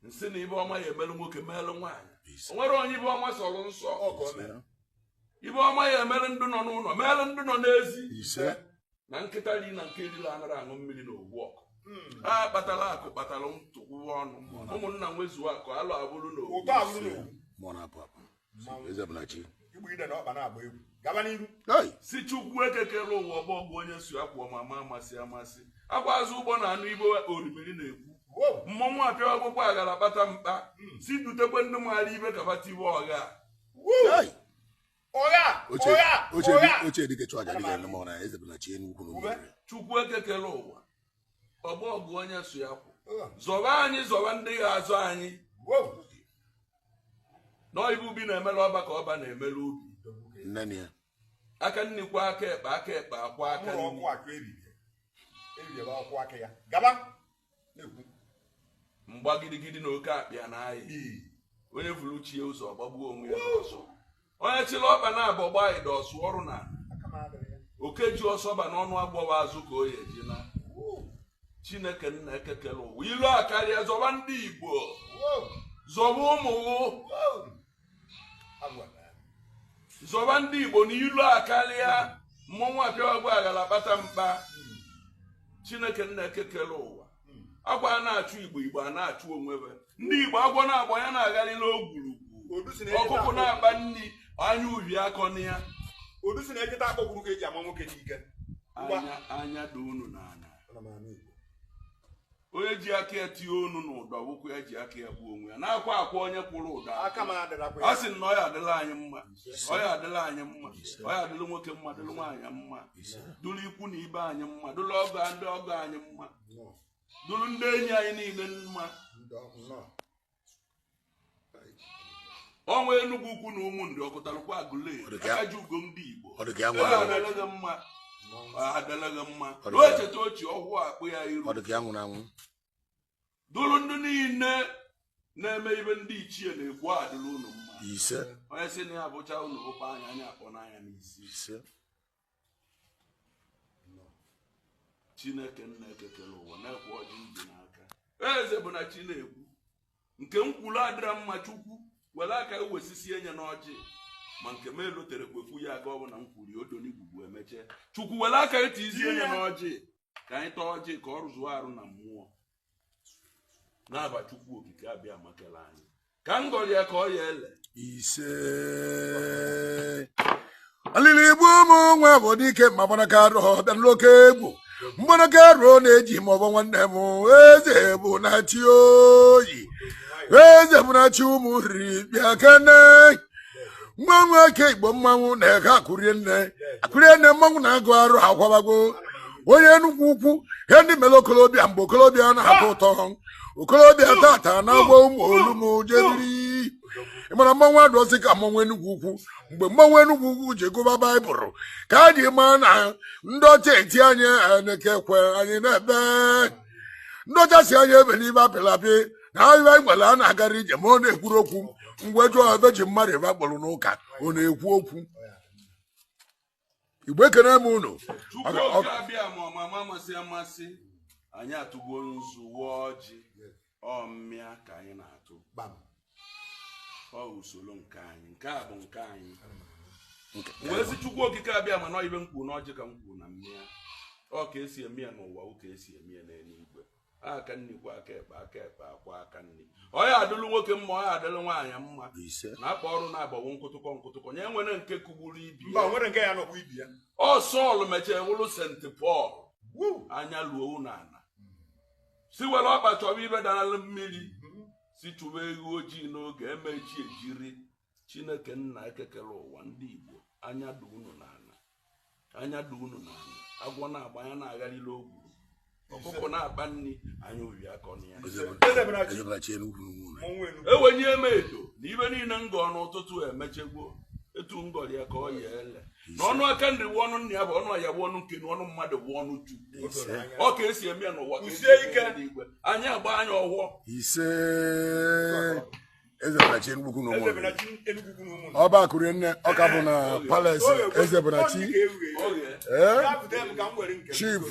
nsị na ibe ọma ya emelu nwoke melu nwaanyị o nwere onye ibe ọma sọrọ nsọ ibe ọma ya emelu ndụ nọ n'ụlọ melu ndụ nọ n'ezi na nkịta ri na nke erila anara aṅụ mmiri na ogbu ọkụ a kpatara akụ kpatara ntụkwụwa ọnụ ụmụnna nwezuo akụ alụ abụrụ na si Chukwu ekekere ụwa ọgbọgwụ onye su akwa mama amasị amasị agwazụ ụgbọ na anụ igbo orimiri na-ekwu mmọnwụ apịa ọgbụgbọ agara kpata mkpa si dutekwe ndị maara ibe ka bata ibe ọgha Chukwu ekekere ụwa ọgbọgwụ onye su ya kwụ zọba anyị zọba ndị ga-azụ anyị n'ibu ubi na-emela ọba ka ọba na-emela ubi aka nnikwa aka ekpe akwa aka mgba gidigidi na oke akpịa na anyị onye vụrụ chie ụzọ gbagbuo onwe ya ọsọ onye chịrị ọkpa na-abụ ọgba ịda ọsụ ọrụ na oke ji ọsọ ba n'ọnụ agbọwa azụ ka o ya eji na Chineke nna ekekere ụwa ilu akarịa zọba ndị Igbo zọba ụmụwụ zọba ndị Igbo na ilu akarịa mmọnwụ apịa ọgba aghara kpata mkpa Chineke nna ekekere ụwa agwa a na-achụ Igbo a na-achụ onwebe ndị Igbo agwọ na-agba ya na-agharị n'ogwurugwu ọkụkụ na-akpa nri anya uhie akọ na ya anya dị unu n'anya onye ji aka ya tie onu n'ụdọ wụkwu ya ji aka ya gbuo onwe ya na-akwa akwa onye kwụrụ ụda a sị na ọ ya adịla anyị mma ọ ya adịla anyị mma ọ ya adịla nwoke mma dịlụ nwaanyị mma dụrụ ikwu na ibe anyị mma dụrụ ọgọ ndị ọgọ anyị mma dụrụ ndị enyi anyị niile mma ọnwa Enugu ukwu na ụmụ ndị ọkụtarụkwa agụle aka ji ugo ndị Igbo adịlaghị mma adịlaghị mma ruo echeta ochi ọhụụ akpụ ya iru dụrụ ndị niile na-eme ibe ndị ichie na-ekwu adịla unu mma onye sị na ya bụcha unu ụkpa anya anya akpọ n'anya n'isi Chineke nna ekekere ụwa na-ekwe ọjị ndị n'aka eze bụ na chi na-ekwu nke nkwulu adịra mma Chukwu were aka ewesisi enye n'ọjị ma nke m elotere kwekwu ya aga ọ bụ na m kwuri odonigwugwu emeche Chukwu were aka eti izi enye n'ọjị ka anyị taa ọjị ka ọ rụzuo arụ na mmụọ na-aba Chukwu okike abịa makela anyị ka ngọrị ya ka ọ ya ele alili Igbo ụmụ nwa bụ dike ma gbanaka arụ bịa n'oke egwu mgbanaka arụ na-eji ma ọ bụ nwanne m eze bụ na chi oyi eze bụ na chi ụmụ nri bịa kene mmanwụ aka Igbo mmanwụ na-eke akụrie nne mmanwụ na-agụ arụ akwabago onye Enugu ukwu ihe ndị mere okolobịa mgbe okolobịa na-atọ ụtọ okolobịa tata na-agba ụmụ olumu jediri ịmara mmanwụ adụọsị ka mmanwụ Enugu ukwu mgbe mmanwụ Enugu ukwu ji gụba Baịbụl ka a ji maa na ndị ọcha eti anyị na-ekekwe anyị na-ebe ndị ọcha si anyị ebe n'ibe apịlapị na ahịa anyị nwere a na-agara ije ma ọ na-ekwuru okwu mgbe jụọ ebe ji mmadụ ebe akpọrọ n'ụka ọ na-ekwu okwu Igbo ekene m unu Chukwu abịa ma ọmama amasị amasị anyị atụgbuo nzu wụọ ọjị ọmmịa ka anyị na-atụ ọ usoro nke anyị nke a bụ nke anyị wee si Chukwu okike abịa ma nọ ibe mkpu na ọjị ka m kwuru na mmịa ọ ka esi eme ya n'ụwa ụka esi eme ya n'eluigwe aka nnikwa aka ekpe akwa aka nni ọ ya adịlụ nwoke mma ọ ya adịlụ nwaanyị mma na-akpa ọrụ na-agbawo nkụtụkọ nye nwere nke kụgburu ibi ọ Sọl mechara wụrụ St. Paul anya luo unu ana si were ọkpa chọba ibe darala mmiri si chụba ewu ojii n'oge emechi ejiri Chineke nna ekekere ụwa ndị Igbo anya dị unu n'ala agwọ na-agba anya na-agharịla ogwuru ọkụkọ na-akpa nri anya obi akọ na ya ewenye eme edo na ibe niile ngọ n'ụtụtụ emechegwo etu ngọrị ya ka ọ ya ele n'ọnụ aka nri bụ ọnụ nna ya bụ ọnụ ya bụ ọnụ nke n'ọnụ mmadụ bụ ọnụ Chukwu ọ ka esi eme ya n'ụwa ka sie ike n'igwe anyị agba anya ọhụọ eze Bụnachi Enugu na ụmụ ọba akụrie nne ọka bụ na Palace eze Bụnachi Chief